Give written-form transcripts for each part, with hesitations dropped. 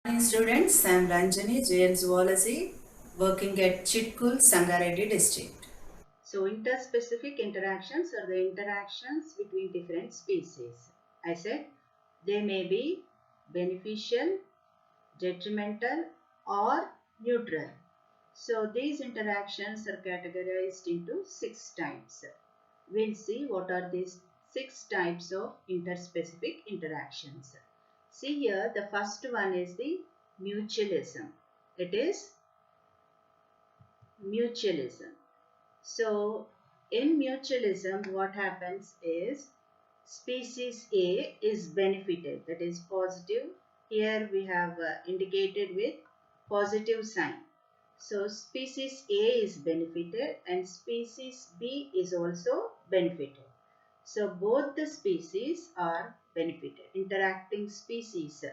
Morning students, I am Ranjani, JL Zoology, working at Chitkul, Sangareddy district. So interspecific interactions are the interactions between different species. I said they may be beneficial, detrimental or neutral. So these interactions are categorized into 6 types. We'll see what are these 6 types of interspecific interactions. See here, the first one is the mutualism. It is mutualism. So in mutualism, what happens is species A is benefited, that is positive. Here we have indicated with positive sign. So species A is benefited and species B is also benefited. So both the species are benefited. Interacting species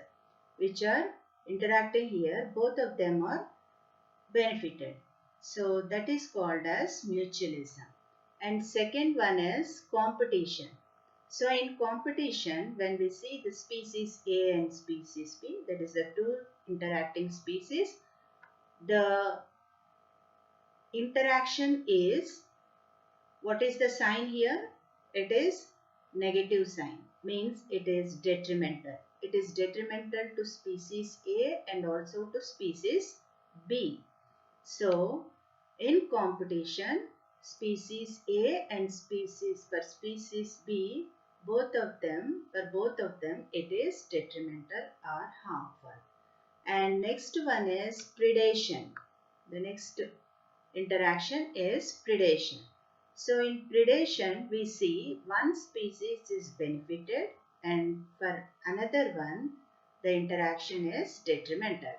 which are interacting here, both of them are benefited. So that is called as mutualism. And second one is competition. So in competition, when we see the species A and species B, that is the two interacting species, the interaction is, what is the sign here? It is negative sign, means it is detrimental. It is detrimental to species A and also to species B. So in competition, species A and species B, both of them it is detrimental or harmful. And next one is predation. The next interaction is predation. So in predation, we see one species is benefited and for another one, the interaction is detrimental.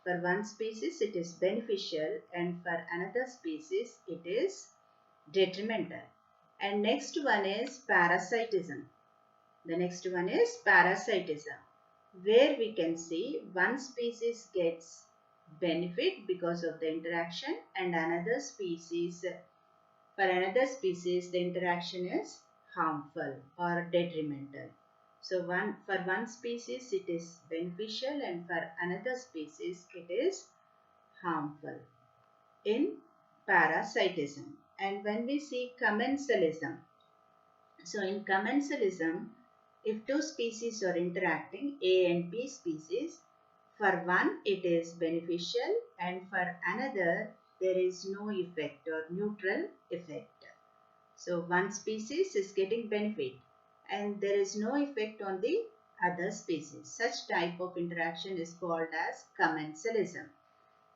For one species, it is beneficial and for another species, it is detrimental. And next one is parasitism. The next one is parasitism, where we can see one species gets benefit because of the interaction and another species, for another species, the interaction is harmful or detrimental. So for one species it is beneficial and for another species it is harmful in parasitism. And when we see commensalism, so in commensalism, if two species are interacting, A and B species, for one it is beneficial and for another there is no effect or neutral effect. So one species is getting benefit and there is no effect on the other species. Such type of interaction is called as commensalism.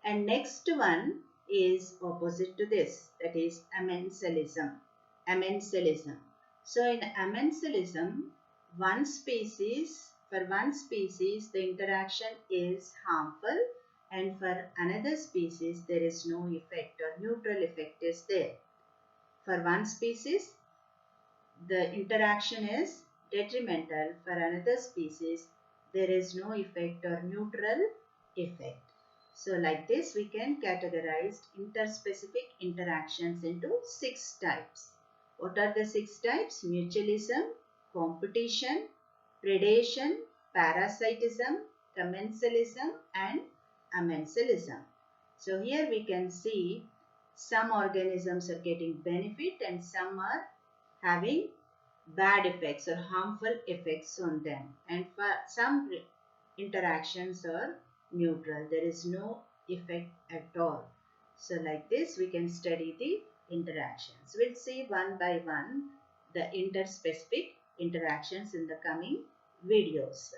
And next one is opposite to this, that is amensalism. Amensalism. So in amensalism, for one species the interaction is harmful and for another species there is no effect or neutral effect is there. For one species the interaction is detrimental, for another species there is no effect or neutral effect. So like this we can categorize interspecific interactions into 6 types. What are the 6 types? Mutualism, competition, predation, parasitism, commensalism and amensalism. So here we can see some organisms are getting benefit and some are having bad effects or harmful effects on them, and for some interactions are neutral, there is no effect at all. So like this we can study the interactions. We'll see one by one the interspecific interactions in the coming videos.